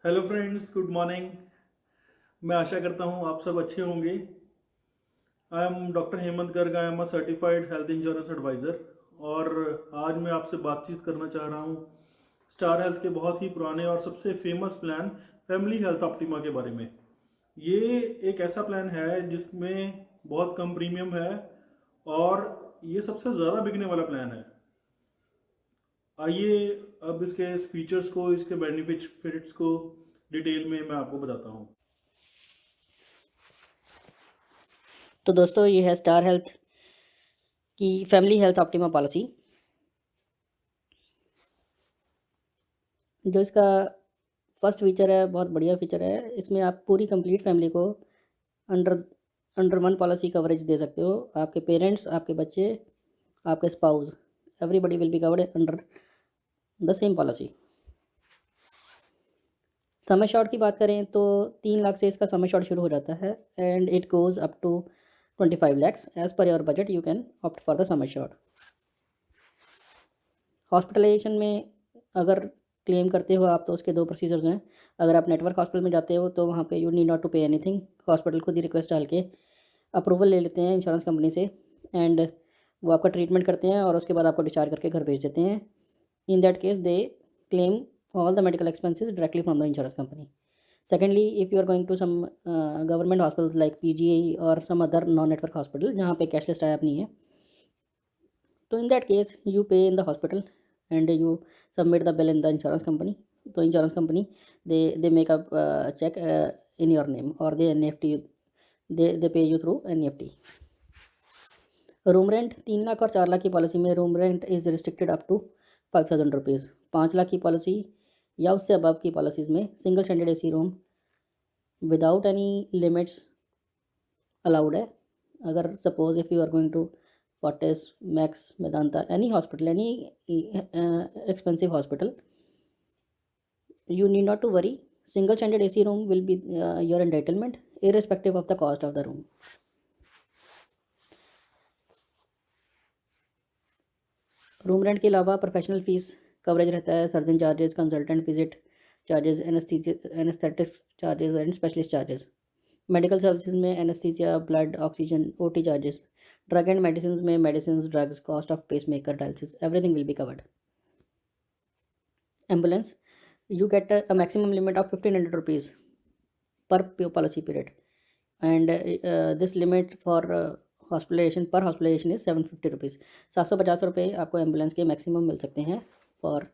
Hello friends, good morning. मैं आशा करता हूँ आप सब अच्छे होंगे। I am doctor Hemant Garg. I am a certified health insurance advisor. और आज मैं आपसे बातचीत करना चाह रहा हूँ स्टार हेल्थ के बहुत ही पुराने और सबसे famous plan family health optima के बारे में। ये एक ऐसा प्लान है जिसमें बहुत कम प्रीमियम है और ये सबसे ज़्यादा बिकने वाला प्लान है। आइए अब इसके फीचर्स को, इसके बेनिफिट्स को डिटेल में मैं आपको बताता हूँ। तो दोस्तों ये है स्टार हेल्थ की फैमिली हेल्थ ऑप्टिमा पॉलिसी। जो इसका फर्स्ट फीचर है, बहुत बढ़िया फीचर है। इसमें आप पूरी कंप्लीट फैमिली को under under one policy coverage दे सकते हो। आपके पेरेंट्स, आपके बच्चे, आपके spouse, everybody will be covered under the same policy. समय शॉर्ट की बात करें तो 3 लाख से इसका समय शॉर्ट शुरू हो जाता है and it goes up to 25 lakhs। As per your budget you can opt for the sum assured. Hospitalisation में अगर क्लेम करते हो आप तो उसके 2 प्रोसीजर्स हैं। अगर आप नेटवर्क हॉस्पिटल में जाते हो तो वहाँ पे you need not to pay anything. Hospital खुद ही रिक्वेस्ट डाल के अप्रूवल ले लेते हैं इंश्योरेंस कंपनी से एंड वो आपका ट्रीटमेंट करते हैं और उसके बाद आपको डिस्चार्ज करके घर भेज देते हैं। इन that case they claim all the medical expenses directly from the insurance company. Secondly, if you are going to some government hospitals like PGI or some other non-network hospital जहाँ पे कैशलेस टाइप नहीं है, तो in that case you pay in the hospital and you submit the bill in the insurance company. तो insurance company they make a check in your name or they NEFT you, they pay you through NEFT. Room rent 3 lakh और 4 लाख की policy में room rent is restricted up to 5,000 rupees. 5 lakh की policy या उससे above की policies में single standard AC room without any limits allowed है। अगर suppose if you are going to Fortis, Max, Medanta, any hospital, any expensive hospital, you need not to worry. Single standard AC room will be your entitlement irrespective of the cost of the room. Room rent के अलावा professional fees coverage रहता है। Surgeon charges, consultant visit charges, anaesthetics charges and specialist charges. Medical services में anaesthesia, blood, oxygen, OT charges. Drug and medicine में medicine, drugs, cost of pacemaker, dialysis, everything will be covered. Ambulance, you get a maximum limit of 1,500 rupees per policy period and this limit for hospitalisation पर hospitalisation is 750 rupees. 750 रुपये आपको ambulance के maximum मिल सकते हैं for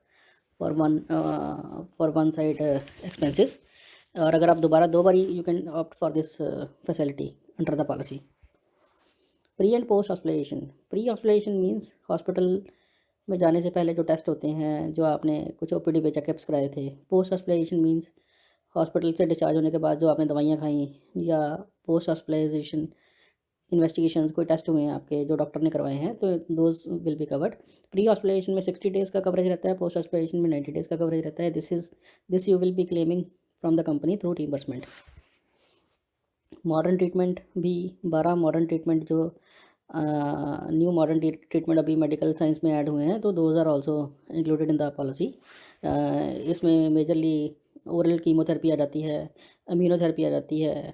one side expenses. और अगर आप दोबारा 2 बारी you can opt for this facility under the policy. Pre and post hospitalisation. Pre hospitalisation means hospital में जाने से पहले जो टेस्ट होते हैं, जो आपने कुछ OPD पे चेकअप्स कराए थे। पोस्ट हॉस्पिटलाइजेशन मीन्स हॉस्पिटल से डिस्चार्ज होने के बाद जो आपने दवाइयाँ खाई या पोस्ट हॉस्पिटलाइजेशन इन्वेस्टिगेशंस, कोई टेस्ट हुए हैं आपके जो डॉक्टर ने करवाए हैं, तो those will be covered. Pre hospitalisation में 60 डेज़ का कवरेज रहता है, पोस्ट हॉस्पिटलाइजेशन में 90 डेज़ का कवरेज रहता है। This you will be claiming from the company through reimbursement. Modern treatment भी 12 मॉडर्न ट्रीटमेंट जो न्यू मॉडर्न ट्रीटमेंट अभी मेडिकल साइंस में ऐड हुए हैं, तो those are also included in the policy. इसमें मेजरली ओरल कीमोथेरेपी आ जाती है, इम्यूनोथेरेपी आ जाती है,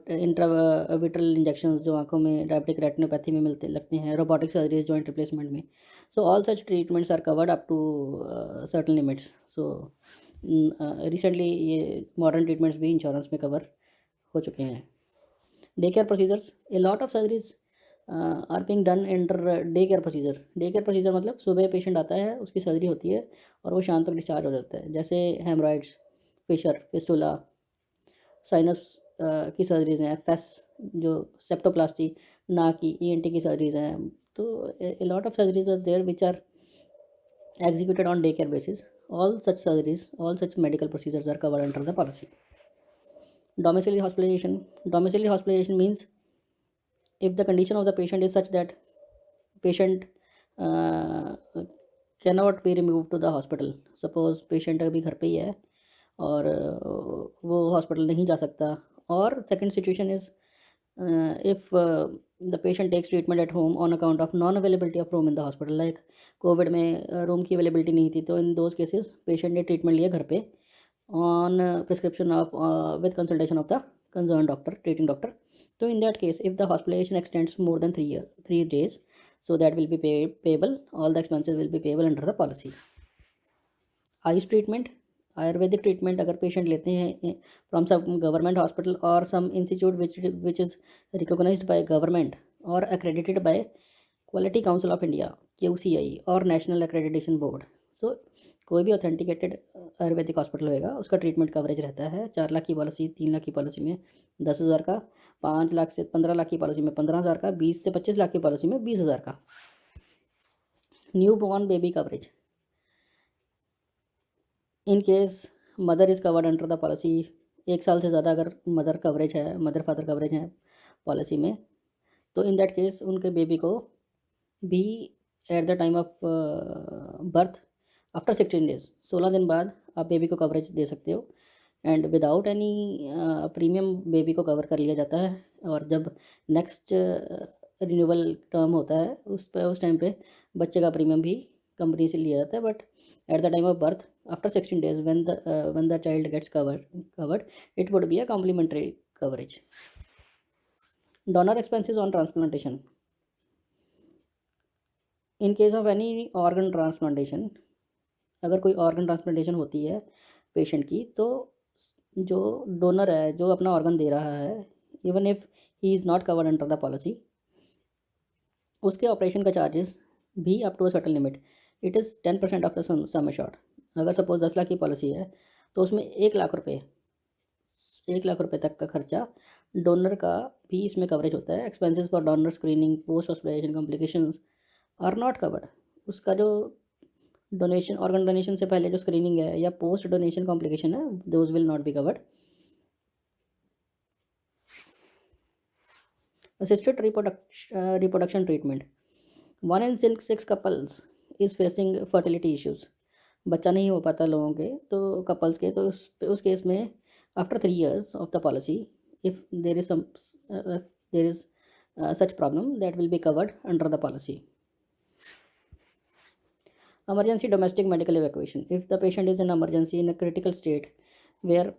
इंट्राविट्रल इंजेक्शंस जो आंखों में डायबिटिक रेटिनोपैथी में मिलते लगते हैं, रोबोटिक सर्जरीज जॉइंट रिप्लेसमेंट में। So all such treatments are covered up to certain limits. So recently ये मॉडर्न ट्रीटमेंट्स भी इंश्योरेंस में कवर हो चुके हैं। Day care procedures, a lot of surgeries are being done under day care procedure. Day care procedure मतलब सुबह patient आता है, उसकी सर्जरी होती है और वो शाम तक डिस्चार्ज हो जाता है। जैसे हेमराइड्स, फिशर, फिस्टुला, साइनस की सर्जरीज हैं, फेस जो सेप्टोप्लास्टी, नाक की ENT की सर्जरीज हैं। तो a lot of surgeries are there which are executed on day care basis. All such surgeries, all such medical procedures are covered under the policy. Domiciliary hospitalization. Domiciliary hospitalization means if the condition of the patient is such that patient uh, cannot be removed to the hospital. Suppose patient अभी घर पे ही है और वो hospital नहीं जा सकता। और second situation is if the patient takes treatment at home on account of non availability of room in the hospital, like Covid में रूम की अवेलेबिलिटी नहीं थी, तो इन दोज केसेस पेशेंट ने ट्रीटमेंट लिया घर पे on prescription of with consultation of the concerned doctor, treating doctor. So in that case, if the hospitalization extends more than 3 days, so that will be payable, all the expenses will be payable under the policy. Ayush treatment, Ayurvedic treatment अगर patient लेते हैं from some government hospital और some institute which is recognised by government और accredited by quality council of India QCI और national accreditation board. So कोई भी authenticated Ayurvedic hospital होगा उसका ट्रीटमेंट कवरेज रहता है 4 लाख की पॉलिसी, 3 लाख की पॉलिसी में 10,000 का, 5 लाख से 15 लाख की पॉलिसी में 15,000 का, 20 से 25 लाख की पॉलिसी में 20,000 का. New born baby coverage, in case mother is covered under the policy. 1 साल से ज़्यादा अगर मदर कवरेज है, मदर फादर कवरेज है पॉलिसी में, तो इन दैट केस उनके बेबी को भी at the time of birth after 16 days, 16 दिन बाद आप बेबी को कवरेज दे सकते हो. And without any premium baby को कवर कर लिया जाता है. और जब नेक्स्ट रिन्यूअल टर्म होता है उस टाइम पे बच्चे का प्रीमियम भी कंपनी से लिया जाता है. But at the time of birth after 16 days when the child gets covered, it would be a complimentary coverage. Donor expenses on transplantation. In case of any organ transplantation, अगर कोई organ transplantation होती है patient की, तो जो donor है, जो अपना ऑर्गन दे रहा है, even if he is not covered under the policy, उसके ऑपरेशन का चार्जेस भी up to a certain limit, it is 10% of the sum assured. अगर सपोज 10 लाख की पॉलिसी है तो उसमें 1 लाख रुपये तक का खर्चा डोनर का भी इसमें कवरेज होता है. Expenses for donor screening, post hospitalisation complications are not covered. उसका जो डोनेशन, ऑर्गन डोनेशन से पहले जो स्क्रीनिंग है या पोस्ट डोनेशन कॉम्प्लिकेशन है, those will not be covered. Assisted reproduction treatment. 1 in 6 couples is facing fertility issues. बच्चा नहीं हो पाता लोगों के, तो कपल्स के, तो उस केस में after 3 years of the policy, if there is such problem, that will be covered under the policy. Emergency domestic medical evacuation. If the patient is in emergency in a critical state where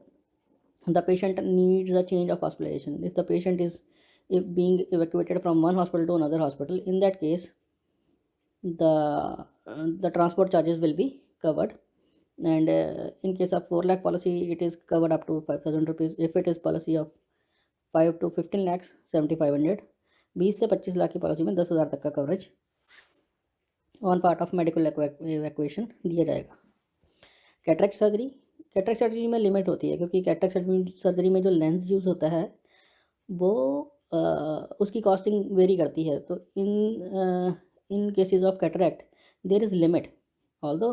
the patient needs a change of hospitalization, if the patient is being evacuated from one hospital to another hospital, in that case the transport charges will be covered. And in case of 4 lakh policy, it is covered up to 5,000 rupees. If it is policy of 5 to 15 lakhs, 7,500. 20 से 25 लाख की policy में 10,000 तक का coverage on part of medical evacuation दिया जाएगा. Cataract surgery में limit होती है, क्योंकि कैटरेक्ट सर्जरी में जो लेंस यूज़ होता है वो उसकी कॉस्टिंग वेरी करती है. तो in cases of cataract there is limit. Although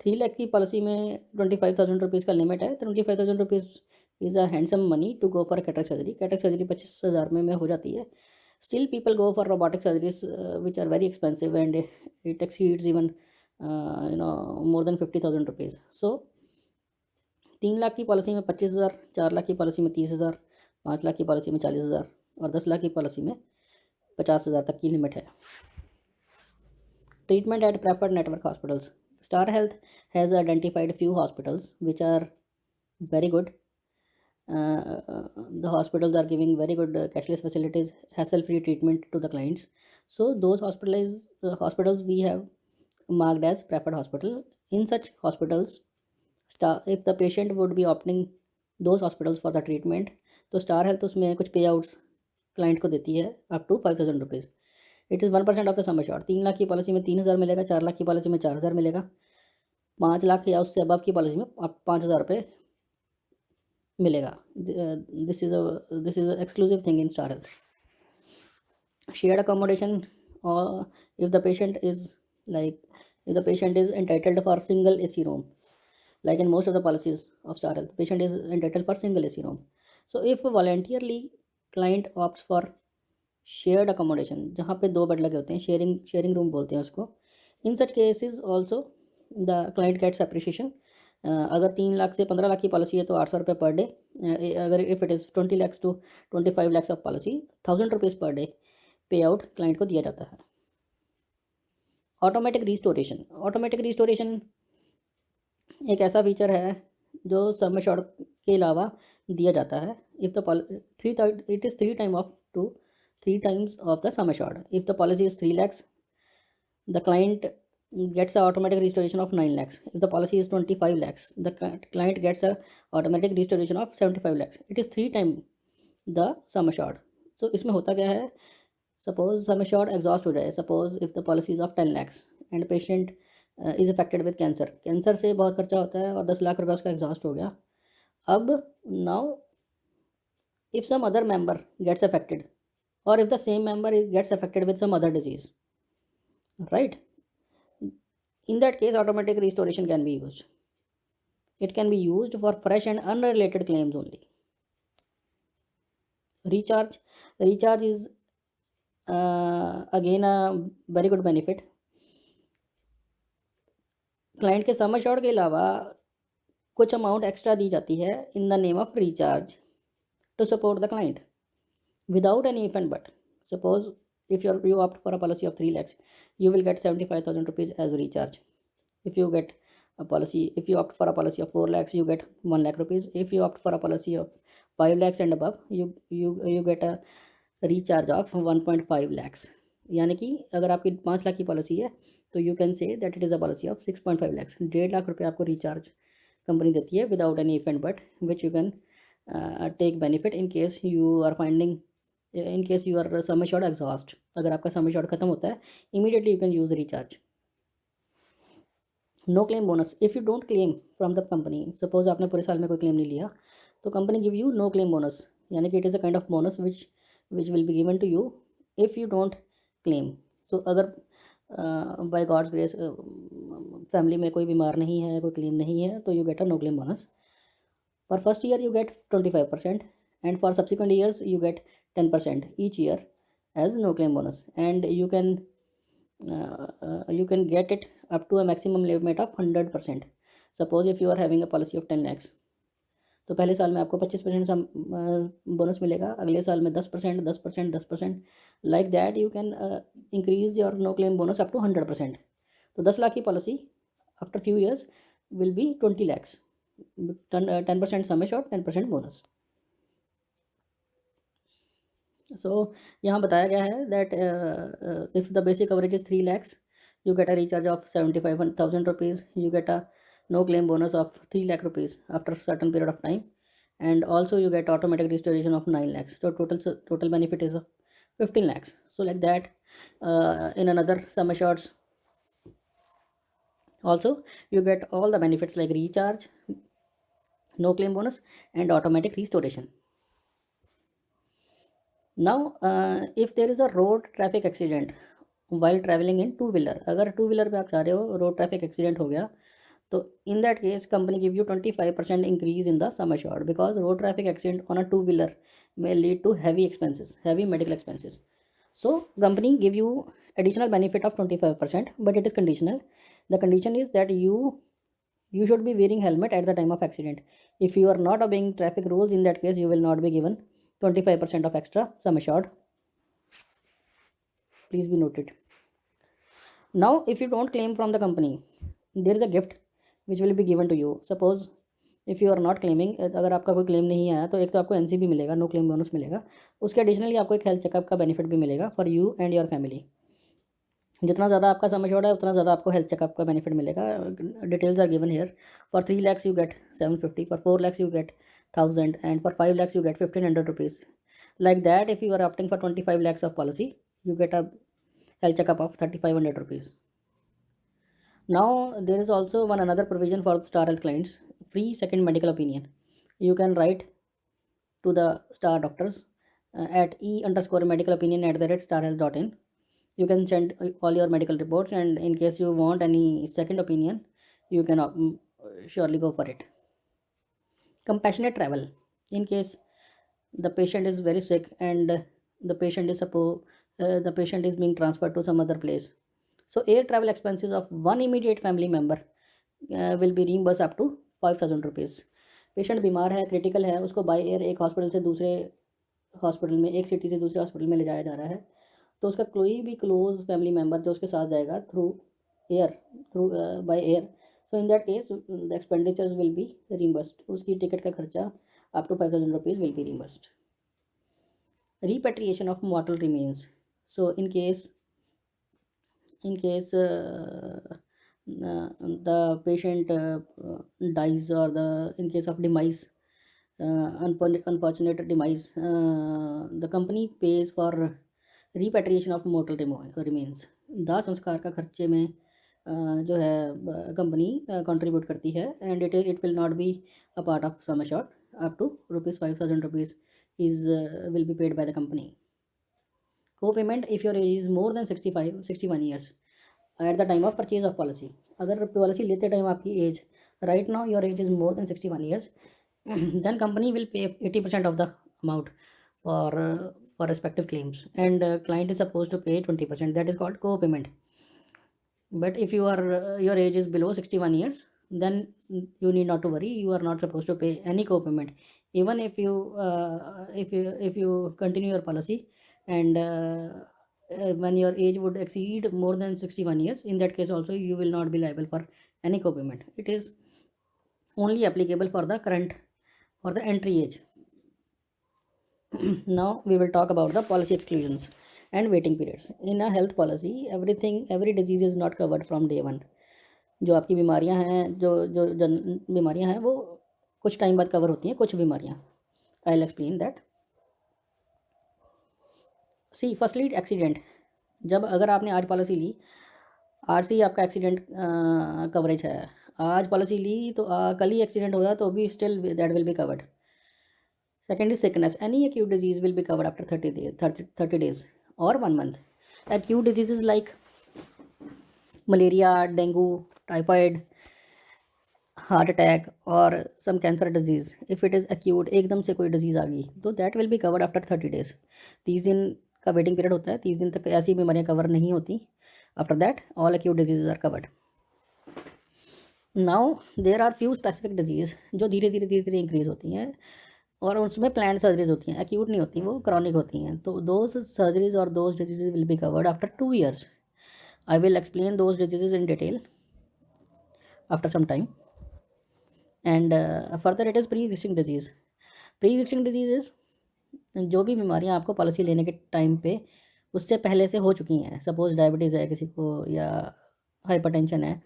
3 lakh की पॉलिसी में 25,000 रुपीज़ का लिमिट है. 25,000 rupees is a handsome money to go for cataract surgery. Cataract surgery 25,000 में हो जाती है. Still people go for robotic surgeries which are very expensive, and it exceeds even more than 50,000 rupees. So 3 lakh की policy में 25,000, 4 लाख की policy में 30,000, 5 लाख की policy में 40,000 और 10 लाख की पॉलिसी में 50,000 तक की लिमिट है. Treatment at preferred network hospitals. Star health has identified few hospitals which are very good. The hospitals are giving very good cashless facilities, hassle-free treatment to the clients. So those hospitals we have marked as preferred hospital. In such hospitals, if the patient would be opting those hospitals for the treatment, तो Star Health उसमें कुछ payouts client को देती है up to 5,000 rupees. It is 1% of the sum assured. 3 lakh की policy में 3,000 मिलेगा, 4 लाख की पॉलिसी में 4,000 मिलेगा, 5 लाख या उससे अबव की पॉलिसी में आप 5,000 रुपये मिलेगा. This is a exclusive thing in star health. Shared accommodation, और if the patient is entitled for single AC room, like in most of the policies of Star Health, patient is entitled for single AC room. So if voluntarily client opts for shared accommodation, जहाँ पे 2 bed लगे होते हैं, sharing room बोलते हैं उसको, in such cases also the client gets appreciation. अगर 3 लाख से 15 लाख की पॉलिसी है तो 800 रुपये पर डे. अगर if it is 20 lakhs to 25 lakhs of policy, 1,000 rupees per day पे आउट क्लाइंट को दिया जाता है. ऑटोमेटिक रिस्टोरेशन एक ऐसा फीचर है जो सम एश्योर्ड के अलावा दिया जाता है। If the three it is three times of the sum assured. If the policy is 3 lakhs, the client gets a automatic restoration of 9 lakhs. If the policy is 25 lakhs, the client gets a automatic restoration of 75 lakhs. It is 3 times the sum assured. So इसमें होता क्या है, suppose some assured exhaust हो जाए, suppose if the policy is of 10 lakhs and patient is affected with cancer से बहुत खर्चा होता है और 10 लाख रुपये उसका एग्जॉस्ट हो गया। अब now if some other member gets affected और if the same member gets affected with some other disease, right? In that case, automatic restoration can be used. It can be used for fresh and unrelated claims only. Recharge is again a very good benefit. Client के sum assured के अलावा कुछ amount extra दी जाती है in the name of recharge to support the client without any if and but. Suppose if you opt for a policy of 3 lakhs, you will get 75,000 rupees as recharge. If you opt for a policy of 4 lakhs, you get 1 lakh rupees. If you opt for a policy of 5 lakhs and above, you get a recharge of 1.5 lakhs. यानी कि अगर आपकी 5 लाख की policy है तो you can say that it is a policy of 6.5 lakhs. 1.5 lakh रुपये आपको recharge company देती है without any if and but, which you can take benefit in case your sum assured exhaust. अगर आपका सम एश्योर्ड खत्म होता है, immediately you can use recharge. No claim bonus. If you don't claim from the company, suppose आपने पूरे साल में कोई क्लेम नहीं लिया, तो company give you no claim bonus, यानी कि it is a kind of bonus which will be given to you if you don't claim. So अगर बाय गॉड्स ग्रेस फैमिली में कोई बीमार नहीं है, कोई क्लेम नहीं है, तो you get a no claim bonus. For first year you get 25% and for subsequent years you get 10% each year as no claim bonus, and you can get it up to a maximum limit of 100%. Suppose if you are having a policy of 10 lakhs, तो पहले साल में आपको 25% bonus मिलेगा, अगले साल में 10%, 10%, 10%, like that you can increase your no claim bonus up to 100%. तो 10 लाख की policy after few years will be 20 lakhs. 10% sum assured, 10% bonus. So यहाँ बताया गया है that if the basic coverage is 3 lakhs, you get a recharge of 75,000 rupees. You get a no claim bonus of 3 lakh rupees after certain period of time, and also you get automatic restoration of 9 lakhs. So total benefit is 15 lakhs. So like that, in another sum assureds also you get all the benefits like recharge, no claim bonus, and automatic restoration. Now if there is a road traffic accident while traveling in two wheeler, अगर two wheeler पे आप जा रहे हो, road traffic accident हो गया, तो इन that case company give you 25% increase in the sum assured, because road traffic accident on a two wheeler may lead to heavy expenses, heavy medical expenses. So company give you additional benefit of 25%, but it is conditional. The condition is that you should be wearing helmet at the time of accident. If you are not obeying traffic rules, in that case you will not be given 25% of extra sum assured. Please be noted. Now if you don't claim from the company, there is a gift which will be given to you. Suppose if you are not claiming, अगर आपका कोई claim नहीं आया, तो एक तो आपको NC भी मिलेगा, नो क्लेम बोनस मिलेगा, उसके एडिशनली आपको एक हेल्थ चेकअप का बेनिफिट भी मिलेगा for you and your family. जितना ज़्यादा आपका सम एश्योर्ड है उतना ज़्यादा आपको हेल्थ चेकअप का बेनिफिट मिलेगा. Details are given here. For 3 lakhs you get 750, for 4 lakhs you get 1000, and for 5 lakhs you get 1500 rupees. Like that, if you are opting for 25 lakhs of policy, you get a health checkup of 3500 rupees. Now there is also another provision for Star Health clients, free second medical opinion. You can write to the Star doctors at e_medical_opinion@starhealth.in. You can send all your medical reports, and in case you want any second opinion, you can surely go for it. Compassionate travel. In case the patient is very sick and the patient is being transferred to some other place, so air travel expenses of one immediate family member will be reimbursed up to 5,000 rupees. Patient बीमार है, critical है, उसको by air एक hospital से दूसरे hospital में, एक city से दूसरे हॉस्पिटल में ले जाया जा रहा है, तो उसका कोई भी क्लोज फैमिली मेम्बर जो उसके साथ जाएगा through by air, so in that case the expenditures will be reimbursed, उसकी टिकट का खर्चा up to 5,000 rupees will be reimbursed. Repatriation of mortal remains. So in case the patient dies, or the in case of demise, unfortunate demise, the company pays for repatriation of mortal remains. दाह संस्कार का खर्चे में जो है company contribute करती है, and it will not be a part of sum assured up to ₹5,000 is will be paid by the company. Co-payment if your age is more than 61 years at the time of purchase of policy. अगर policy लेते time आपकी age, right now your age is more than 61 years, then company will pay 80% of the amount for respective claims, and client is supposed to pay 20%. That is called co-payment. But if you are your age is below 61 years, then you need not to worry, you are not supposed to pay any co-payment. Even if you continue your policy, and when your age would exceed more than 61 years, in that case also you will not be liable for any co-payment. It is only applicable for the entry age. Now we will talk about the policy exclusions and waiting periods. In a health policy, every disease is not covered from day one. जो आपकी बीमारियां हैं, जो बीमारियां हैं वो कुछ time बाद कवर होती हैं, कुछ बीमारियां. I will explain that. See firstly accident. जब अगर आपने आज पॉलिसी ली, आज से ही आपका एक्सीडेंट कवरेज है, आज पॉलिसी ली तो कल ही एक्सीडेंट होगा तो भी still that will be covered. Second is sickness. Any acute disease will be covered after 30 days or 1 month. Acute diseases like malaria, dengue, typhoid, heart attack, or some cancer disease. If it is acute, एकदम से कोई disease आ गई तो that will be covered after 30 days. 30 दिन का waiting period होता है, 30 दिन तक ऐसी बीमारियां कवर नहीं होती. After that, all acute diseases are covered. Now there are few specific disease जो धीरे धीरे इंक्रीज होती हैं, और उसमें प्लान सर्जरीज होती हैं, एक्यूट नहीं होती, वो क्रॉनिक होती हैं. तो दोज सर्जरीज और those diseases will be covered after 2 years. I will explain those diseases in detail after some time. And further it is pre existing disease. Pre existing diseases जो भी बीमारियां आपको पॉलिसी लेने के टाइम पे उससे पहले से हो चुकी हैं. सपोज डायबिटीज़ है किसी को, या हाइपरटेंशन है,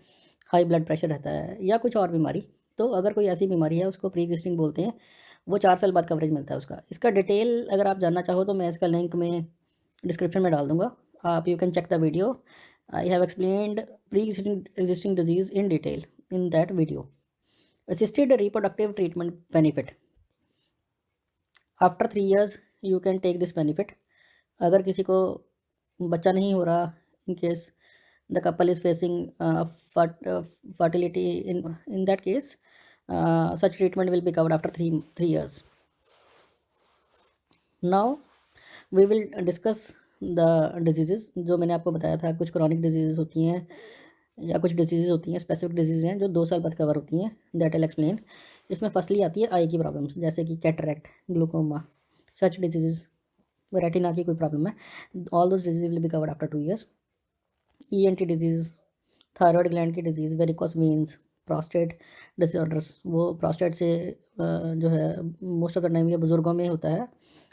हाई ब्लड प्रेशर रहता है, या कुछ और बीमारी. तो अगर कोई ऐसी बीमारी है उसको प्री एग्जिस्टिंग बोलते हैं. वो 4 साल बाद कवरेज मिलता है उसका. इसका डिटेल अगर आप जानना चाहो तो मैं इसका लिंक में डिस्क्रिप्शन में डाल दूंगा. आप you can check the video. I have explained pre existing disease in detail in that video. Assisted reproductive treatment benefit. After 3 years you can take this benefit. अगर किसी को बच्चा नहीं हो रहा, in case the couple is facing fertility, in that case such treatment will be covered after 3 years. Now we will discuss the diseases. जो मैंने आपको बताया था, कुछ क्रॉनिक डिजीज़ होती हैं या कुछ डिजीज़ होती हैं, स्पेसिफिक डिजीज़ हैं जो 2 साल बाद कवर होती हैं. That will explain. इसमें फर्स्टली आती है आई की प्रॉब्लम्स, जैसे कि cataract, glaucoma, such disease. Retina की कोई प्रॉब्लम है, all those disease will be covered after 2 years. ENT disease, thyroid gland की disease, varicose veins, prostate disorders. वो प्रोस्टेट से जो है मोस्ट ऑफ द टाइम ये बुज़ुर्गों में होता है.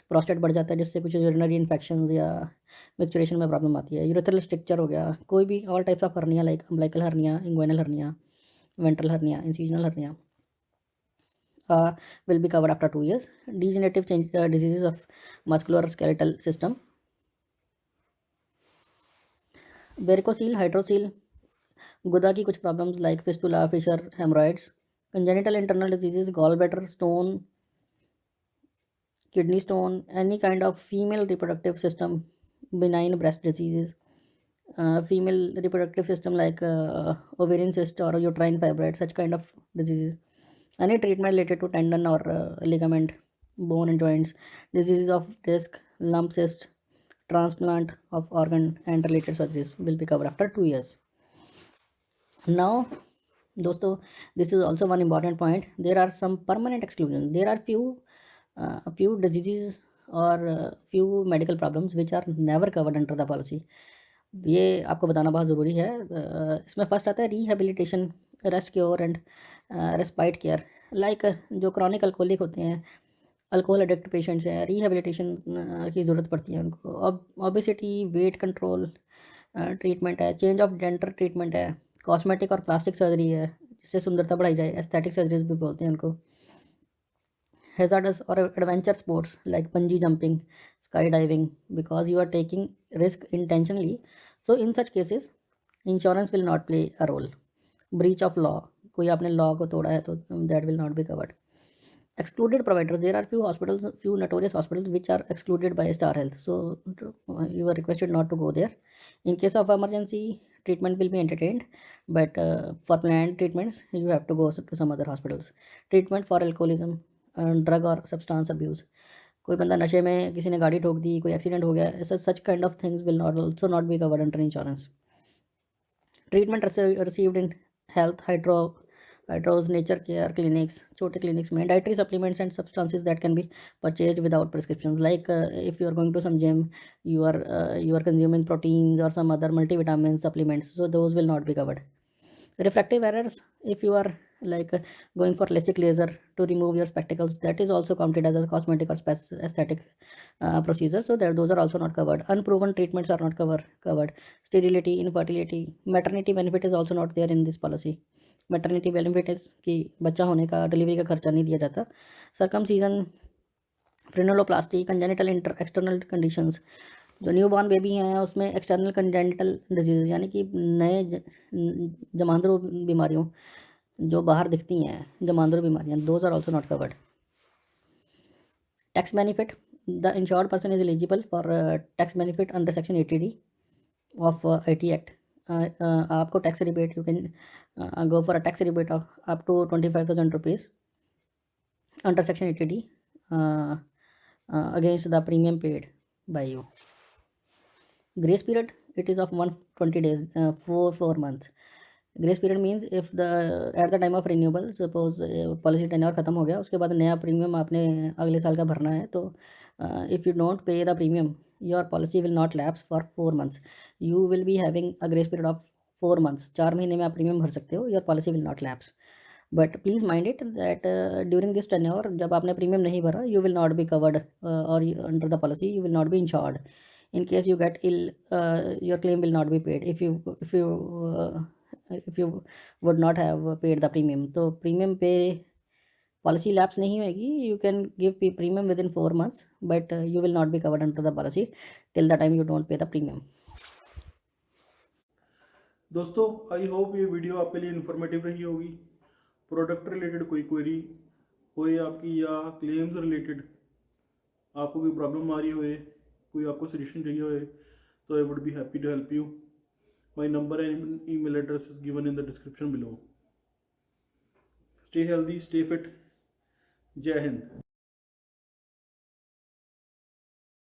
प्रोस्टेट बढ़ जाता है जिससे कुछ यूरिनरी इन्फेक्शंस या मिक्चुरेशन में प्रॉब्लम आती है. यूरेथ्रल स्ट्रक्चर हो गया, कोई भी all types of hernia like umbilical hernia, inguinal hernia, ventral hernia, incisional hernia will be covered after 2 years. Degenerative diseases of musculoskeletal system, varicocele, hydrocele, गुदा की कुछ problems like fistula, fissure, haemorrhoids, congenital internal diseases, gall bladder stone, kidney stone, any kind of female reproductive system, benign breast diseases, female reproductive system like ovarian cyst or uterine fibroid, such kind of diseases. Any treatment related to tendon or ligament, bone and joints, diseases of disc, lump, cyst, transplant of organ and related surgeries will be covered after 2 years. Now दोस्तों, this is also one important point. There are some permanent exclusions. There are few diseases or few medical problems which are never covered under the policy. ये आपको बताना बहुत ज़रूरी है. इसमें first आता है rehabilitation rest cure and respite care, like जो क्रॉनिक अल्कोहलिक होते हैं, अल्कोहल एडिक्ट पेशेंट्स हैं, रिहेबिलिटेशन की ज़रूरत पड़ती है उनको। ओबेसिटी, वेट कंट्रोल ट्रीटमेंट है, चेंज ऑफ जेंडर ट्रीटमेंट है, कॉस्मेटिक और प्लास्टिक सर्जरी है जिससे सुंदरता बढ़ाई जाए, एस्थेटिक सर्जरीज भी बोलते हैं उनको। हैजार्डस और adventure sports like bungee jumping, sky diving, because you are taking risk intentionally, so in such cases insurance will not play a role. Breach of law, कोई आपने लॉ को तोड़ा है तो that will not be covered. Excluded providers, there are few hospitals, few notorious hospitals which are excluded by Star Health, so you are requested not to go there. In case of emergency, treatment will be entertained, but for planned treatments you have to go to some other hospitals. Treatment for alcoholism, drug or substance abuse, कोई बंदा नशे में किसी ने गाड़ी ठोक दी, कोई accident हो गया, ऐसा such kind of things will not also not be covered under insurance. Treatment received in health hydros, nature care clinics, छोटे clinics में dietary supplements and substances that can be purchased without prescriptions, like if you are going to some gym, you are consuming proteins or some other multivitamin supplements, so those will not be covered. Refractive errors, if you are like going for LASIK laser to remove your spectacles, that is also counted as a cosmetic or aesthetic procedure, so those are also not covered. Unproven treatments are not covered. Sterility, infertility, maternity benefit is also not there in this policy. Maternity benefit is कि बच्चा होने का, delivery का खर्चा नहीं दिया जाता। Circumcision, फ्रेनुलोप्लास्टी, congenital external conditions, जो न्यू बॉर्न बेबी हैं उसमें एक्सटर्नल कंजेनिटल डिजीज़ यानी कि नए जमांदरू बीमारियों जो बाहर दिखती हैं, जमांदरू बीमारियां, those are also not covered. Tax benefit, the insured person is eligible for tax benefit under section 80D of IT act. आपको tax rebate, you can go for a tax rebate of up to 25,000 rupees under section 80D against the premium paid by you. Grace period, it is of 120 days, 4 months. Grace period means if the at the time of renewable, suppose policy tenure ख़त्म हो गया, उसके बाद नया premium आपने अगले साल का भरना है, तो if you don't pay the premium, your policy will not lapse for 4 months. You will be having a grace period of 4 months. 4 महीने में आप प्रीमियम भर सकते हो, your policy will not lapse. But please mind it that during this tenure, जब आपने premium नहीं भरा, you will not be covered और under the policy you will not be insured. In case you get ill, your claim will not be paid if you would not have paid the premium. तो premium पे policy lapse नहीं होगी. You can give premium with in 4 months, but you will not be covered under the policy till the time you don't pay the premium. दोस्तों, I hope ये video आपके लिए informative रही होगी. Product related कोई query होए आपकी, या क्लेम्स रिलेटेड आपको कोई प्रॉब्लम आ रही होए, कोई आपको सजेशन चाहिए होए, तो I would be happy to help you. My number and email address is given in the description below. Stay healthy, stay fit. जय हिंद.